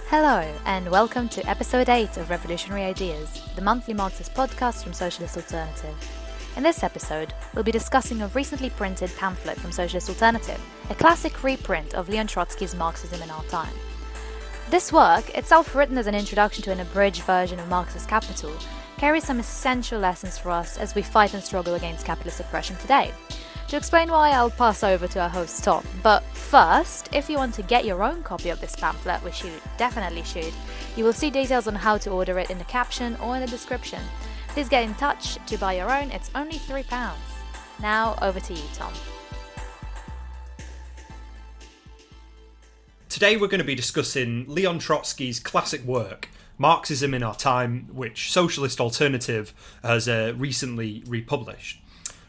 Hello, and welcome to episode 8 of Revolutionary Ideas, the monthly Marxist podcast from Socialist Alternative. In this episode, we'll be discussing a recently printed pamphlet from Socialist Alternative, a classic reprint of Leon Trotsky's Marxism in Our Time. This work, itself written as an introduction to an abridged version of Marx's Capital, carries some essential lessons for us as we fight and struggle against capitalist oppression today. To explain why, I'll pass over to our host Tom. But first, if you want to get your own copy of this pamphlet, which you definitely should, you will see details on how to order it in the caption or in the description. Please get in touch to buy your own, it's only £3. Now, over to you, Tom. Today we're going to be discussing Leon Trotsky's classic work, Marxism in Our Time, which Socialist Alternative has recently republished.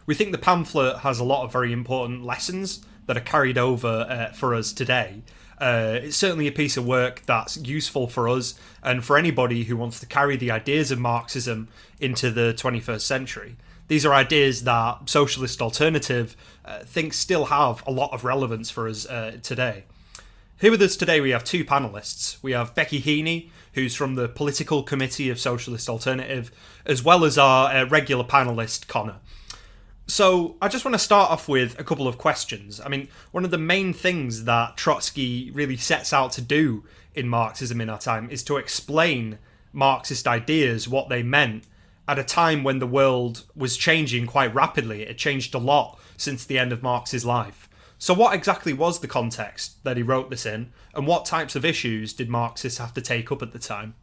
We think the pamphlet has a lot of very important lessons that are carried over for us today. It's certainly a piece of work that's useful for us and for anybody who wants to carry the ideas of Marxism into the 21st century. These are ideas that Socialist Alternative thinks still have a lot of relevance for us today. Here with us today we have two panellists. We have Becci Heagney, who's from the Political Committee of Socialist Alternative, as well as our regular panellist, Connor. So I just want to start off with a couple of questions. I mean, one of the main things that Trotsky really sets out to do in Marxism in Our Time is to explain Marxist ideas, what they meant, at a time when the world was changing quite rapidly. It changed a lot since the end of Marx's life. So what exactly was the context that he wrote this in, and what types of issues did Marxists have to take up at the time?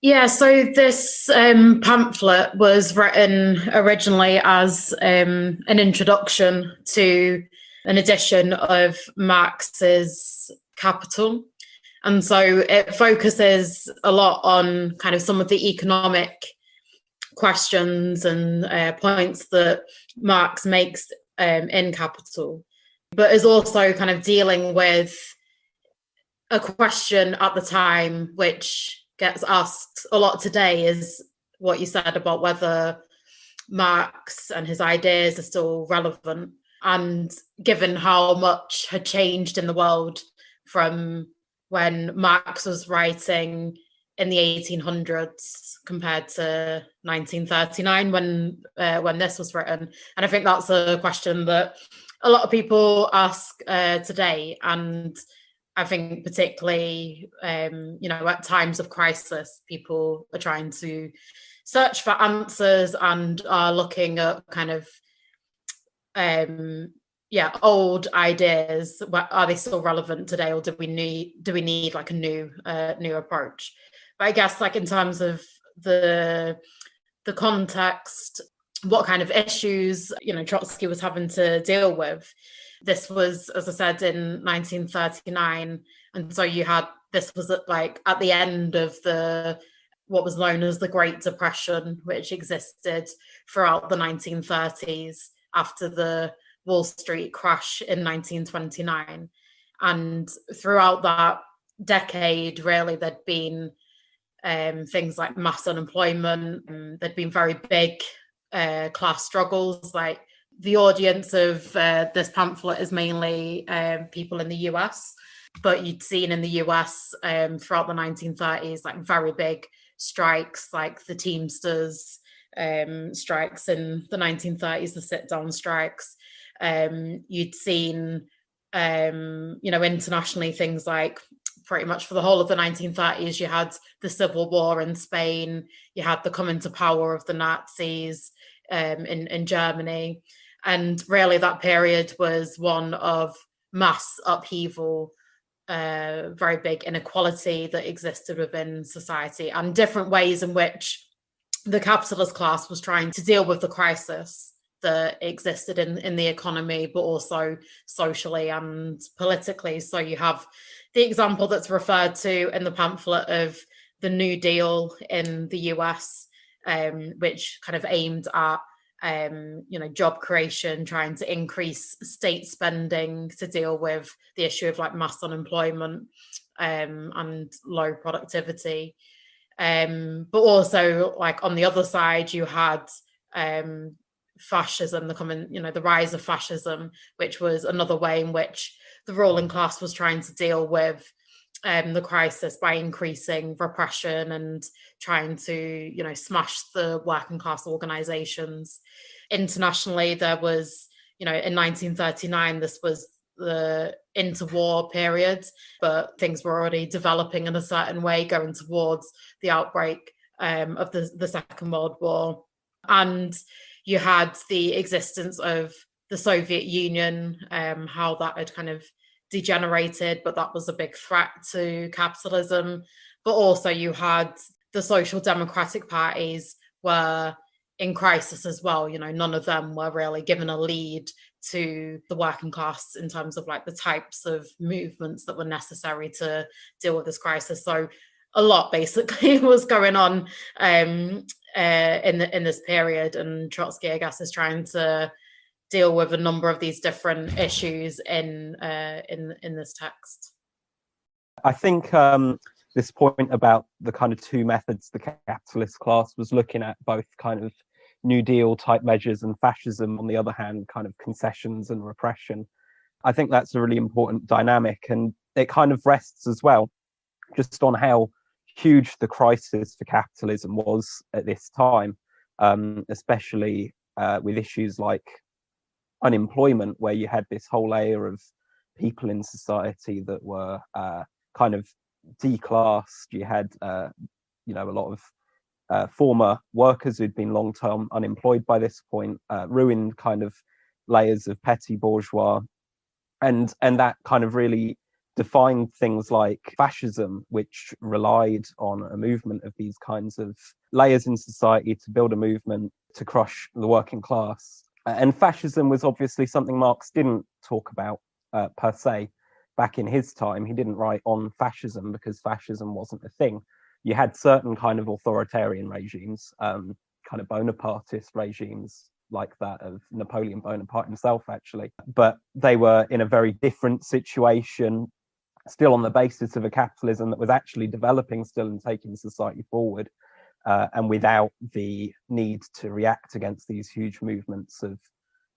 Yeah, so this pamphlet was written originally as an introduction to an edition of Marx's Capital. And so it focuses a lot on kind of some of the economic questions and points that Marx makes in Capital, but is also kind of dealing with a question at the time which gets asked a lot today, is what you said about whether Marx and his ideas are still relevant. And given how much had changed in the world from when Marx was writing in the 1800s compared to 1939 when this was written. And I think that's a question that a lot of people ask today. And I think particularly, at times of crisis, people are trying to search for answers and are looking at kind of, old ideas. Are they still relevant today, or do we need like a new approach? But I guess, like, in terms of the context, what kind of issues Trotsky was having to deal with. This was, as I said, in 1939, and so this was at the end of what was known as the Great Depression, which existed throughout the 1930s after the Wall Street crash in 1929. And throughout that decade, really, there'd been things like mass unemployment. There'd been very big class struggles. Like, the audience of this pamphlet is mainly people in the US, but you'd seen in the US throughout the 1930s, like, very big strikes, like the Teamsters strikes in the 1930s, the sit-down strikes. You'd seen, internationally, things like, pretty much for the whole of the 1930s, you had the Civil War in Spain, you had the coming to power of the Nazis in Germany. And really that period was one of mass upheaval, very big inequality that existed within society, and different ways in which the capitalist class was trying to deal with the crisis that existed in the economy, but also socially and politically. So you have the example that's referred to in the pamphlet of the New Deal in the US, which kind of aimed at job creation, trying to increase state spending to deal with the issue of like mass unemployment and low productivity. But also, like, on the other side, you had fascism, the rise of fascism, which was another way in which the ruling class was trying to deal with the crisis by increasing repression and trying to, smash the working class organizations. Internationally, there was, in 1939, this was the interwar period, but things were already developing in a certain way, going towards the outbreak of the Second World War. And you had the existence of the Soviet Union, how that had kind of degenerated, but that was a big threat to capitalism. But also you had the social democratic parties were in crisis as well. None of them were really given a lead to the working class in terms of like the types of movements that were necessary to deal with this crisis. So a lot basically was going on in this period, and Trotsky, I guess, is trying to deal with a number of these different issues in this text. I think this point about the kind of two methods the capitalist class was looking at, both kind of New Deal type measures and fascism, on the other hand, kind of concessions and repression. I think that's a really important dynamic, and it kind of rests as well just on how huge the crisis for capitalism was at this time, especially with issues like unemployment, where you had this whole layer of people in society that were kind of declassed. You had a lot of former workers who'd been long-term unemployed by this point, ruined kind of layers of petty bourgeois, and that kind of really defined things like fascism, which relied on a movement of these kinds of layers in society to build a movement to crush the working class. And fascism was obviously something Marx didn't talk about per se back in his time. He didn't write on fascism because fascism wasn't a thing. You had certain kind of authoritarian regimes, kind of Bonapartist regimes, like that of Napoleon Bonaparte himself, actually. But they were in a very different situation, still on the basis of a capitalism that was actually developing still and taking society forward, and without the need to react against these huge movements of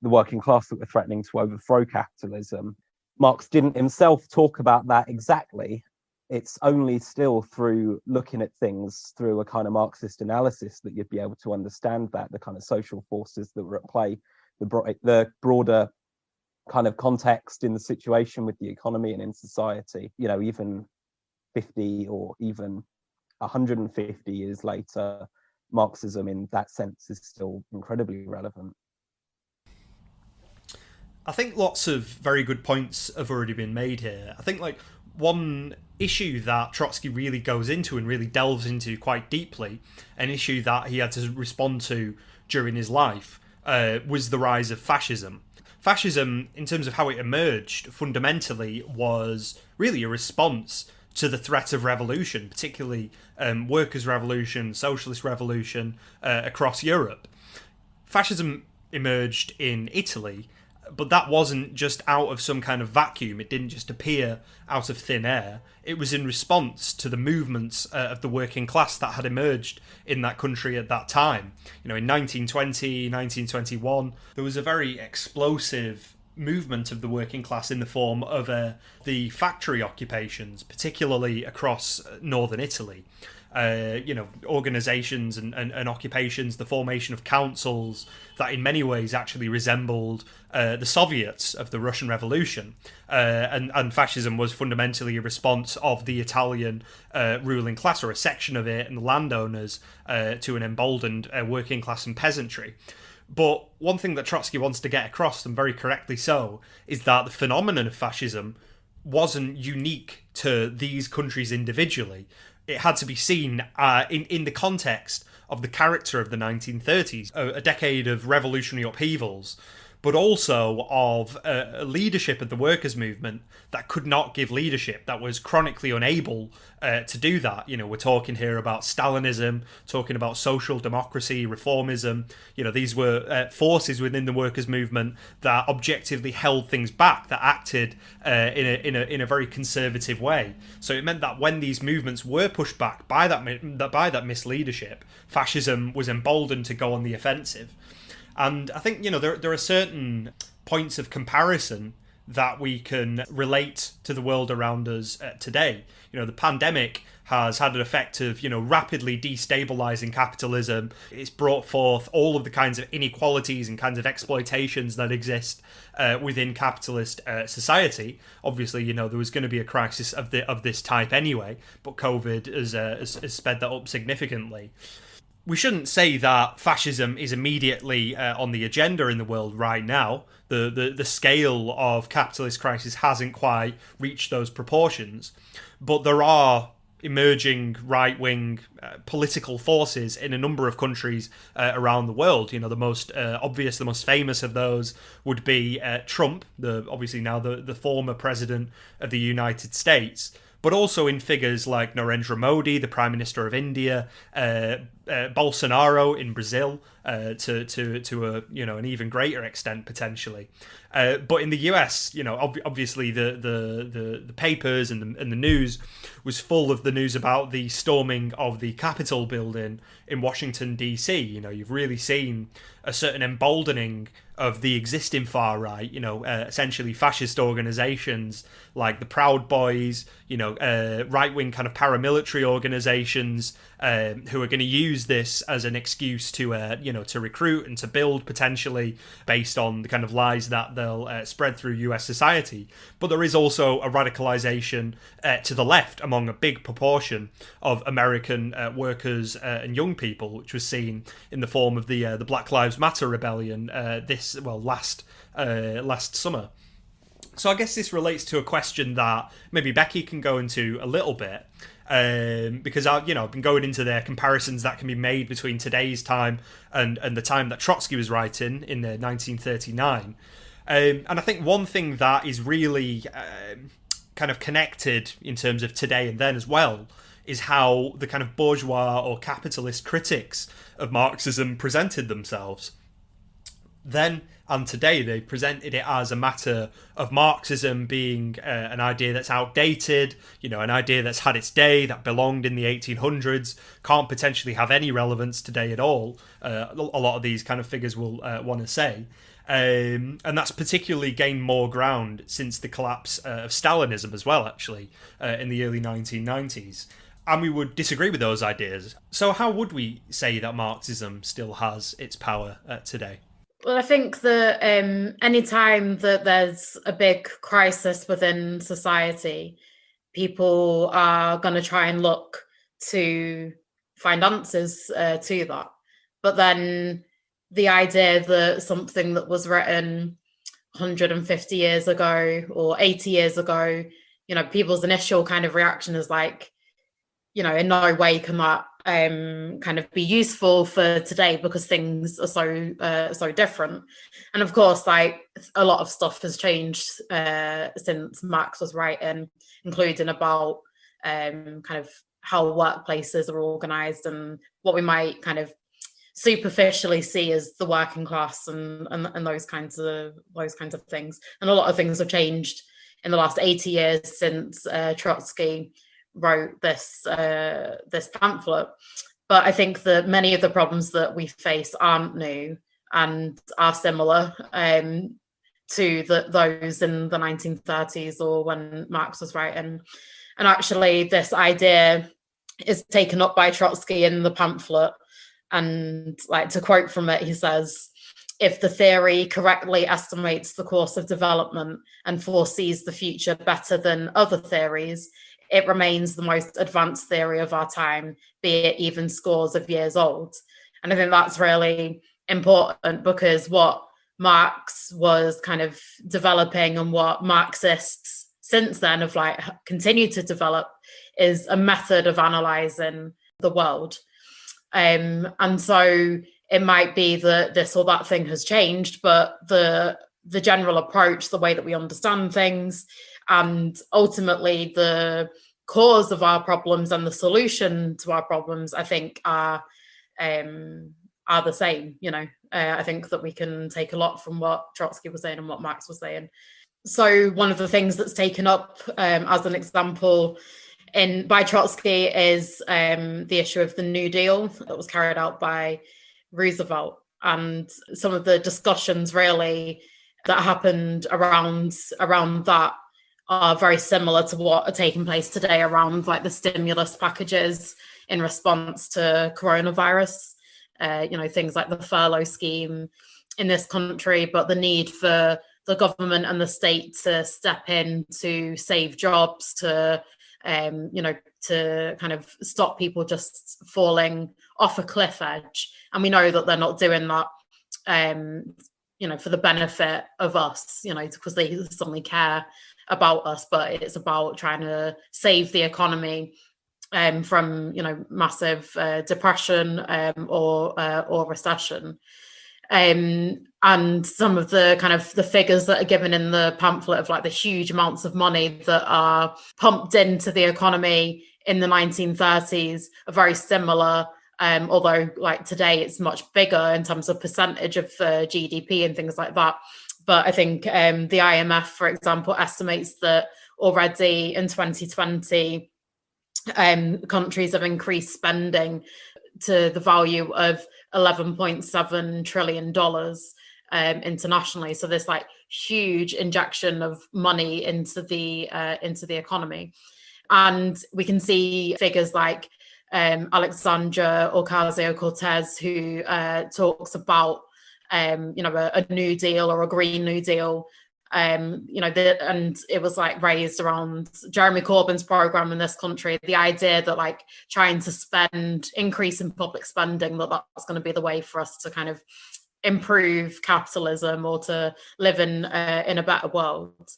the working class that were threatening to overthrow capitalism. Marx didn't himself talk about that exactly. It's only still through looking at things through a kind of Marxist analysis that you'd be able to understand that, the kind of social forces that were at play, the broader kind of context in the situation with the economy and in society. Even 50 or even 150 years later, Marxism in that sense is still incredibly relevant. I think lots of very good points have already been made here. I think like one issue that Trotsky really goes into and really delves into quite deeply, an issue that he had to respond to during his life, was the rise of fascism. Fascism, in terms of how it emerged, fundamentally was really a response to the threat of revolution, particularly workers' revolution, socialist revolution across Europe. Fascism emerged in Italy, but that wasn't just out of some kind of vacuum. It didn't just appear out of thin air. It was in response to the movements of the working class that had emerged in that country at that time. In 1920, 1921, there was a very explosive movement of the working class in the form of the factory occupations, particularly across northern Italy. Organizations and occupations, the formation of councils that in many ways actually resembled the Soviets of the Russian Revolution. And fascism was fundamentally a response of the Italian ruling class, or a section of it, and the landowners to an emboldened working class and peasantry. But one thing that Trotsky wants to get across, and very correctly so, is that the phenomenon of fascism wasn't unique to these countries individually. It had to be seen in the context of the character of the 1930s, a decade of revolutionary upheavals, but also of a leadership of the workers' movement that could not give leadership, that was chronically unable to do that. We're talking here about Stalinism, talking about social democracy, reformism. These were forces within the workers' movement that objectively held things back, that acted in a very conservative way. So it meant that when these movements were pushed back by that misleadership, fascism was emboldened to go on the offensive. And I think, there are certain points of comparison that we can relate to the world around us today. The pandemic has had an effect of, rapidly destabilizing capitalism. It's brought forth all of the kinds of inequalities and kinds of exploitations that exist within capitalist society. Obviously, there was going to be a crisis of this type anyway, but COVID has sped that up significantly. We shouldn't say that fascism is immediately on the agenda in the world right now. The scale of capitalist crisis hasn't quite reached those proportions, but there are emerging right-wing political forces in a number of countries around the world. The most obvious, the most famous of those would be Trump, obviously now the former president of the United States, but also in figures like Narendra Modi, the Prime Minister of India, Bolsonaro in Brazil, to an even greater extent potentially. But in the US, obviously the papers and the news was full of the news about the storming of the Capitol building in Washington DC. You've really seen a certain emboldening of the existing far right. Essentially fascist organizations like the Proud Boys, right wing kind of paramilitary organizations who are going to use this as an excuse to recruit and to build potentially based on the kind of lies that they'll spread through US society. But there is also a radicalization to the left among a big proportion of American workers and young people, which was seen in the form of the Black Lives Matter rebellion last summer. So I guess this relates to a question that maybe Becci can go into a little bit, because I've been going into their comparisons that can be made between today's time and the time that Trotsky was writing in 1939. And I think one thing that is really kind of connected in terms of today and then as well is how the kind of bourgeois or capitalist critics of Marxism presented themselves. Then and today they presented it as a matter of Marxism being an idea that's outdated, an idea that's had its day, that belonged in the 1800s, can't potentially have any relevance today at all. A lot of these kind of figures will want to say. And that's particularly gained more ground since the collapse of Stalinism as well, actually, in the early 1990s. And we would disagree with those ideas. So how would we say that Marxism still has its power today? Well, I think that any time that there's a big crisis within society, people are going to try and look to find answers to that. But then the idea that something that was written 150 years ago or 80 years ago, people's initial kind of reaction is like, in no way can that kind of be useful for today because things are so different. And of course, like a lot of stuff has changed since Marx was writing, including about kind of how workplaces are organized and what we might kind of superficially see as the working class and those kinds of things. And a lot of things have changed in the last 80 years since Trotsky wrote this pamphlet. But I think that many of the problems that we face aren't new and are similar to those in the 1930s or when Marx was writing. And actually, this idea is taken up by Trotsky in the pamphlet. And like to quote from it, he says, "If the theory correctly estimates the course of development and foresees the future better than other theories, it remains the most advanced theory of our time, be it even scores of years old." And I think that's really important because what Marx was kind of developing and what Marxists since then have like continued to develop is a method of analysing the world. And so it might be that this or that thing has changed, but the general approach, the way that we understand things, and ultimately the cause of our problems and the solution to our problems, I think are the same. I think that we can take a lot from what Trotsky was saying and what Marx was saying. So one of the things that's taken up as an example by Trotsky is the issue of the New Deal that was carried out by Roosevelt. And some of the discussions really that happened around that are very similar to what are taking place today around like the stimulus packages in response to coronavirus. Things like the furlough scheme in this country, but the need for the government and the state to step in to save jobs, to to kind of stop people just falling off a cliff edge. And we know that they're not doing that for the benefit of us, because they suddenly care about us, but it's about trying to save the economy from massive depression or recession. And some of the kind of the figures that are given in the pamphlet of like the huge amounts of money that are pumped into the economy in the 1930s are very similar, although like today it's much bigger in terms of percentage of GDP and things like that. But I think the IMF, for example, estimates that already in 2020, countries have increased spending to the value of $11.7 trillion internationally. So there's like huge injection of money into the economy. And we can see figures like Alexandra Ocasio-Cortez, who talks about a New Deal or a Green New Deal. And it was like raised around Jeremy Corbyn's program in this country, the idea that like trying to increase in public spending, that's going to be the way for us to kind of improve capitalism or to live in a better world.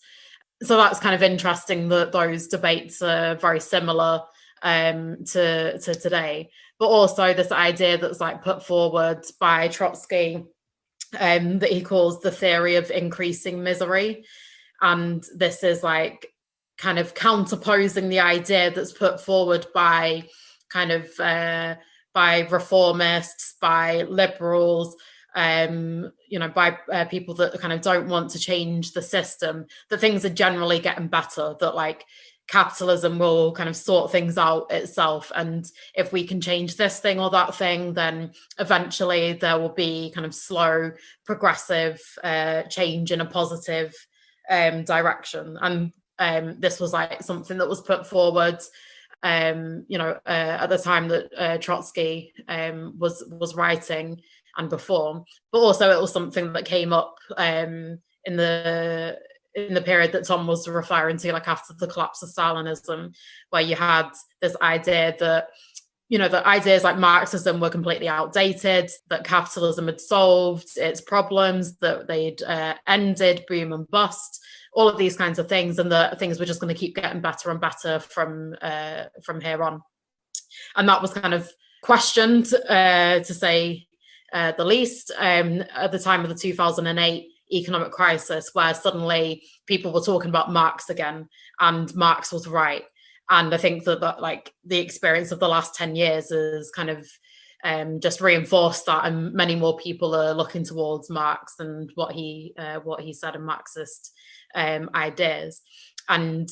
So that's kind of interesting that those debates are very similar to today, but also this idea that's like put forward by Trotsky, that he calls the theory of increasing misery. And this is like kind of counterposing the idea that's put forward by kind of by reformists, by liberals, by people that kind of don't want to change the system, that things are generally getting better, that like capitalism will kind of sort things out itself. And if we can change this thing or that thing, then eventually there will be kind of slow, progressive change in a positive direction. And this was like something that was put forward, at the time that Trotsky was writing and before, but also it was something that came up in the period that Tom was referring to, like after the collapse of Stalinism, where you had this idea that, the ideas like Marxism were completely outdated, that capitalism had solved its problems, that they'd ended boom and bust, all of these kinds of things, and that things were just going to keep getting better and better from here on. And that was kind of questioned, to say the least, at the time of the 2008 economic crisis, where suddenly people were talking about Marx again, and Marx was right. And I think that like the experience of the last 10 years has kind of just reinforced that, and many more people are looking towards Marx and what he said in Marxist ideas. And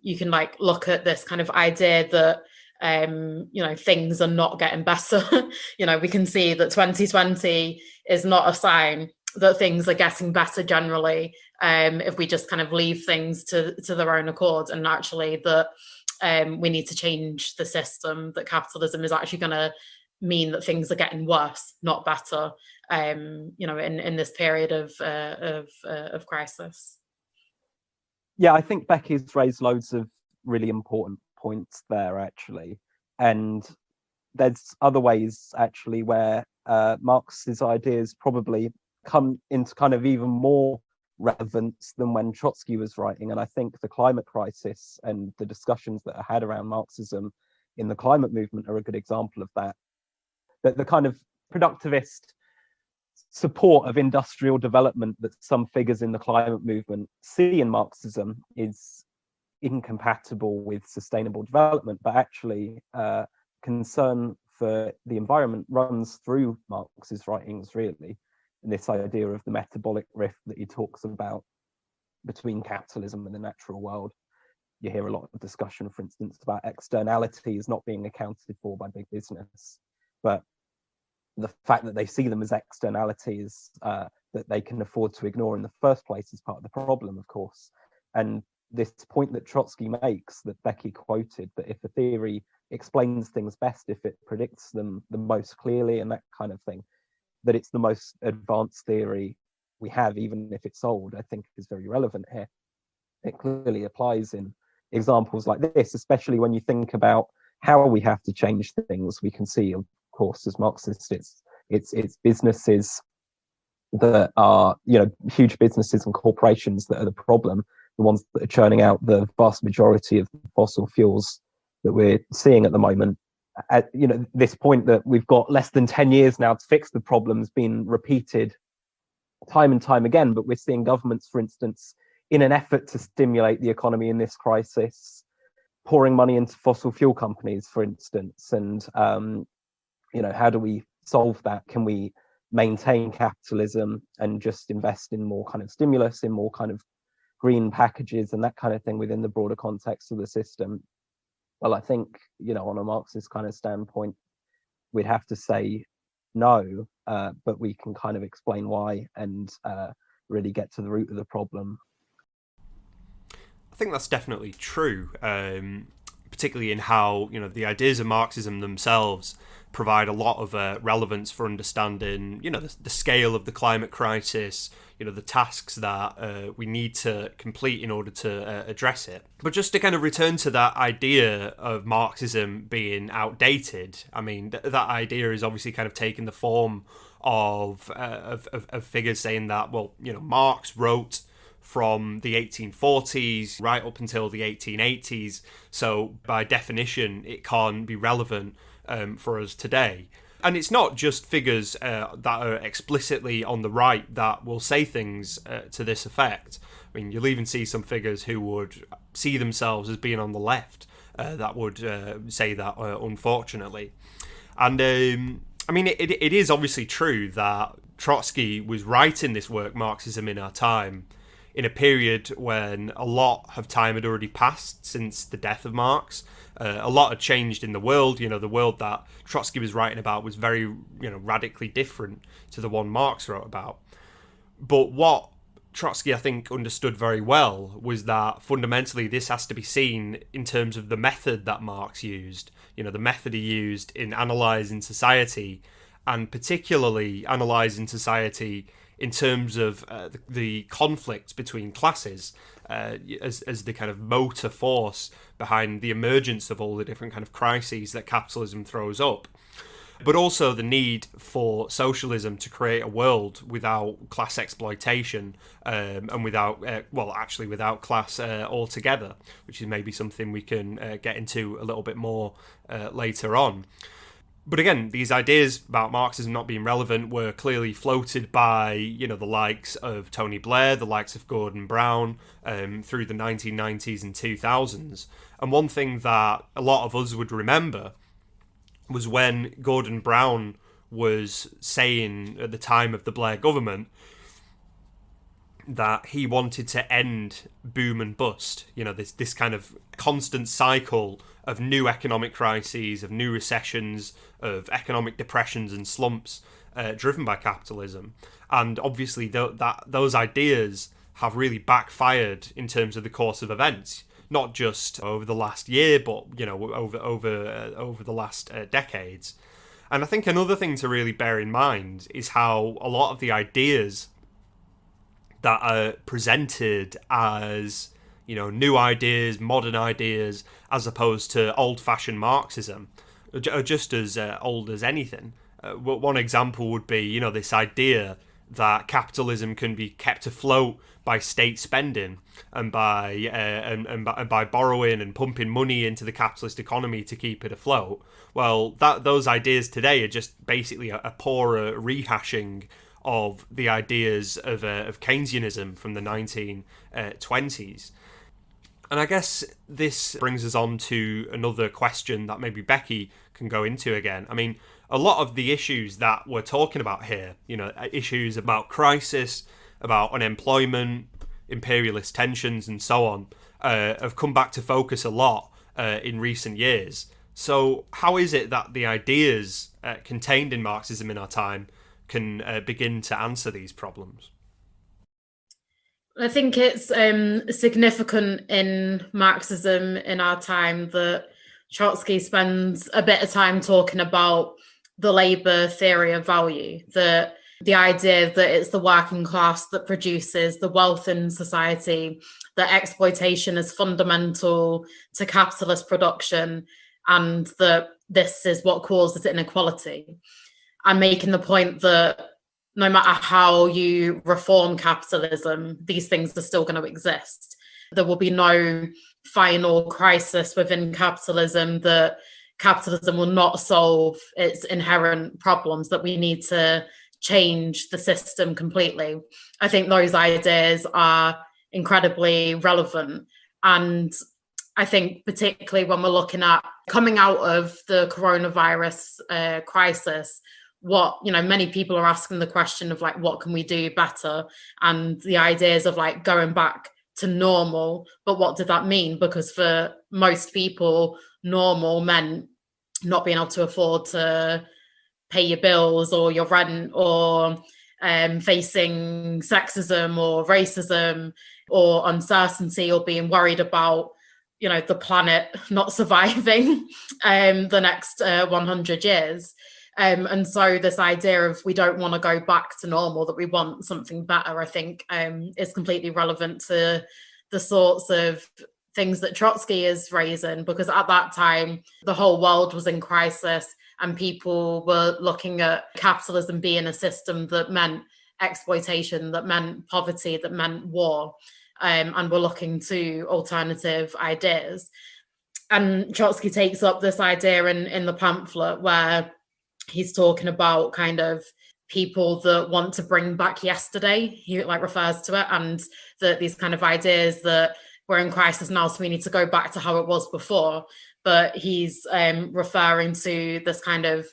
you can like look at this kind of idea that things are not getting better. We can see that 2020 is not a sign that things are getting better generally, if we just kind of leave things to their own accord, and actually that we need to change the system, that capitalism is actually going to mean that things are getting worse, not better, in this period of crisis. Yeah, I think Becci's raised loads of really important points there, actually. And there's other ways, actually, where Marx's ideas probably come into kind of even more relevance than when Trotsky was writing. And I think the climate crisis and the discussions that are had around Marxism in the climate movement are a good example of that. That the kind of productivist support of industrial development that some figures in the climate movement see in Marxism is incompatible with sustainable development, but actually concern for the environment runs through Marx's writings, really. And this idea of the metabolic rift that he talks about between capitalism and the natural world. You hear a lot of discussion, for instance, about externalities not being accounted for by big business, but the fact that they see them as externalities that they can afford to ignore in the first place is part of the problem, of course. And this point that Trotsky makes, that Becci quoted, that if a theory explains things best, if it predicts them the most clearly and that kind of thing, that it's the most advanced theory we have, even if it's old, I think is very relevant here. It clearly applies in examples like this, especially when you think about how we have to change things. We can see, of course, as Marxists, it's businesses that are, huge businesses and corporations that are the problem, the ones that are churning out the vast majority of fossil fuels that we're seeing at the moment. This point that we've got less than 10 years now to fix the problem's been repeated time and time again, but we're seeing governments, for instance, in an effort to stimulate the economy in this crisis, pouring money into fossil fuel companies, for instance. And, how do we solve that? Can we maintain capitalism and just invest in more kind of stimulus, in more kind of green packages and that kind of thing within the broader context of the system? Well, I think, on a Marxist kind of standpoint, we'd have to say no, but we can kind of explain why and really get to the root of the problem. I think that's definitely true, particularly in how, the ideas of Marxism themselves provide a lot of relevance for understanding, the scale of the climate crisis, the tasks that we need to complete in order to address it. But just to kind of return to that idea of Marxism being outdated, I mean, that idea is obviously kind of taken the form of figures saying that, well, Marx wrote from the 1840s right up until the 1880s, so by definition it can't be relevant for us today. And it's not just figures that are explicitly on the right that will say things to this effect. I mean, you'll even see some figures who would see themselves as being on the left that would say that, unfortunately. And I mean, it is obviously true that Trotsky was writing this work, Marxism in Our Time, in a period when a lot of time had already passed since the death of Marx. A lot had changed in the world. The world that Trotsky was writing about was very, radically different to the one Marx wrote about. But what Trotsky, I think, understood very well was that fundamentally this has to be seen in terms of the method that Marx used, the method he used in analysing society, and particularly analysing society in terms of the conflict between classes as the kind of motor force behind the emergence of all the different kind of crises that capitalism throws up. But also the need for socialism to create a world without class exploitation and without class altogether, which is maybe something we can get into a little bit more later on. But again, these ideas about Marxism not being relevant were clearly floated by, the likes of Tony Blair, the likes of Gordon Brown, through the 1990s and 2000s. And one thing that a lot of us would remember was when Gordon Brown was saying at the time of the Blair government that he wanted to end boom and bust, this kind of constant cycle of new economic crises, of new recessions, of economic depressions and slumps driven by capitalism. And obviously those ideas have really backfired in terms of the course of events, not just over the last year, but over the last decades. And I think another thing to really bear in mind is how a lot of the ideas that are presented as, new ideas, modern ideas, as opposed to old-fashioned Marxism, are just as old as anything. One example would be, this idea that capitalism can be kept afloat by state spending and by borrowing and pumping money into the capitalist economy to keep it afloat. Well, those ideas today are just basically a poorer rehashing of the ideas of Keynesianism from the 1920s. And I guess this brings us on to another question that maybe Becci can go into again. I mean, a lot of the issues that we're talking about here, issues about crisis, about unemployment, imperialist tensions, and so on, have come back to focus a lot in recent years. So how is it that the ideas contained in Marxism in Our Time can begin to answer these problems? I think it's significant in Marxism in our time that Trotsky spends a bit of time talking about the labour theory of value, the idea that it's the working class that produces the wealth in society, that exploitation is fundamental to capitalist production, and that this is what causes inequality. I'm making the point that no matter how you reform capitalism, these things are still going to exist. There will be no final crisis within capitalism, that capitalism will not solve its inherent problems, that we need to change the system completely. I think those ideas are incredibly relevant. And I think particularly when we're looking at coming out of the coronavirus crisis, what, many people are asking the question of like, what can we do better? And the ideas of like going back to normal, but what did that mean? Because for most people, normal meant not being able to afford to pay your bills or your rent, or facing sexism or racism or uncertainty, or being worried about, the planet not surviving the next 100 years. And so this idea of we don't want to go back to normal, that we want something better, I think is completely relevant to the sorts of things that Trotsky is raising, because at that time, the whole world was in crisis and people were looking at capitalism being a system that meant exploitation, that meant poverty, that meant war, and were looking to alternative ideas. And Trotsky takes up this idea in the pamphlet where he's talking about kind of people that want to bring back yesterday, he like refers to it, and that these kind of ideas that we're in crisis now, so we need to go back to how it was before. But he's referring to this kind of,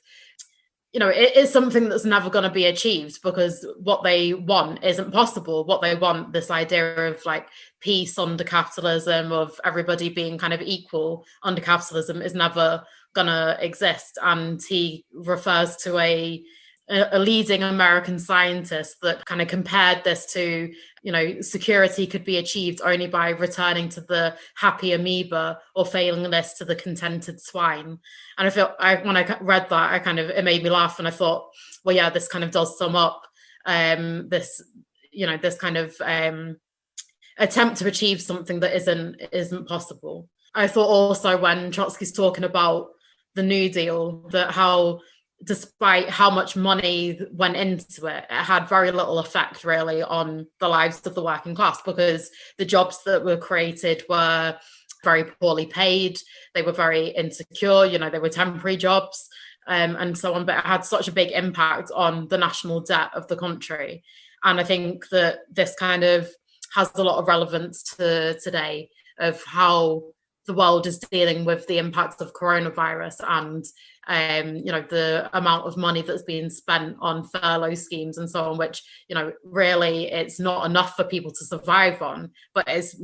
it is something that's never going to be achieved, because what they want isn't possible. What they want, this idea of like peace under capitalism, of everybody being kind of equal under capitalism, is never going to exist. And he refers to a leading American scientist that kind of compared this to, security could be achieved only by returning to the happy amoeba, or failing this to the contented swine. And when I read that, it made me laugh, and I thought, well, yeah, this kind of does sum up this kind of attempt to achieve something that isn't possible. I thought also when Trotsky's talking about the New Deal, that how despite how much money went into it, it had very little effect really on the lives of the working class, because the jobs that were created were very poorly paid, they were very insecure, they were temporary jobs, and so on. But it had such a big impact on the national debt of the country. And I think that this kind of has a lot of relevance to today, of how the world is dealing with the impact of coronavirus, and the amount of money that's being spent on furlough schemes and so on, which really it's not enough for people to survive on, but it's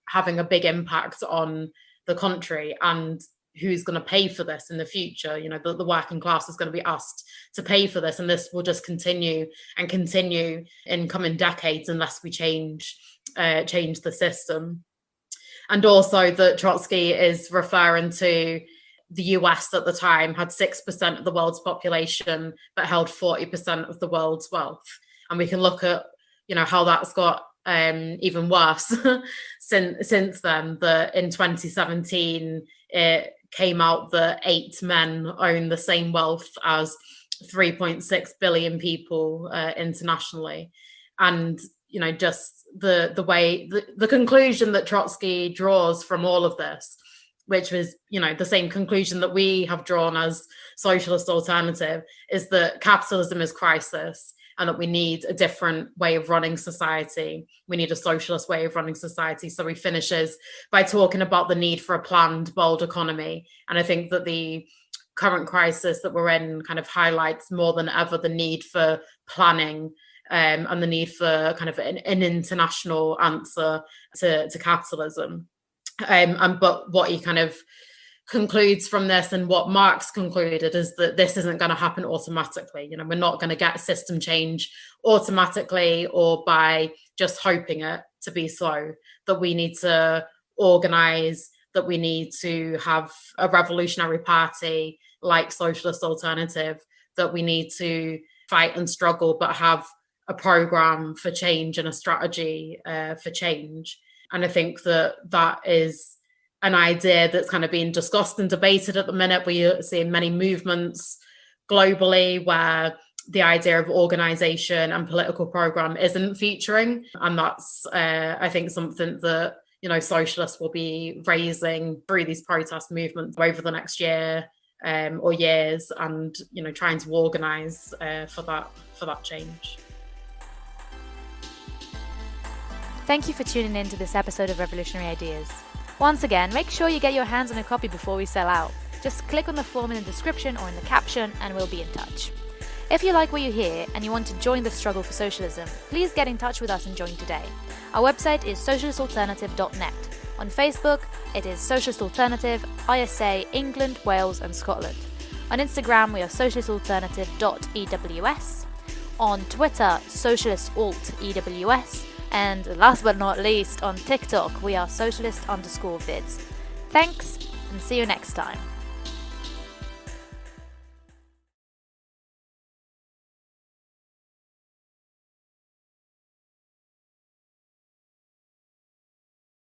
having a big impact on the country. And who's going to pay for this in the future? The working class is going to be asked to pay for this, and this will just continue and continue in coming decades unless we change the system. And also that Trotsky is referring to the US at the time had 6% of the world's population, but held 40% of the world's wealth. And we can look at, how that's got even worse since then. That in 2017, it came out that 8 men own the same wealth as 3.6 billion people internationally. And just the way the conclusion that Trotsky draws from all of this, which was the same conclusion that we have drawn as socialist alternative, is that capitalism is crisis, and that we need a different way of running society. We need a socialist way of running society. So he finishes by talking about the need for a planned, bold economy. And I think that the current crisis that we're in kind of highlights more than ever the need for planning, and the need for kind of an international answer to capitalism. But what he kind of concludes from this, and what Marx concluded, is that this isn't going to happen automatically. You know, we're not going to get system change automatically or by just hoping it to be so, that we need to organize, that we need to have a revolutionary party like Socialist Alternative, that we need to fight and struggle, but have a program for change and a strategy for change. And I think that that is an idea that's kind of being discussed and debated at the minute. We're seeing many movements globally where the idea of organization and political program isn't featuring. And that's, I think, something that, you know, socialists will be raising through these protest movements over the next year or years, and, you know, trying to organize for that change. Thank you for tuning in to this episode of Revolutionary Ideas. Once again, make sure you get your hands on a copy before we sell out. Just click on the form in the description or in the caption and we'll be in touch. If you like what you hear and you want to join the struggle for socialism, please get in touch with us and join today. Our website is socialistalternative.net. On Facebook, it is Socialist Alternative, ISA, England, Wales and Scotland. On Instagram, we are socialistalternative.ews. On Twitter, socialistaltews. And last but not least, on TikTok, we are socialist_vids. Thanks, and see you next time.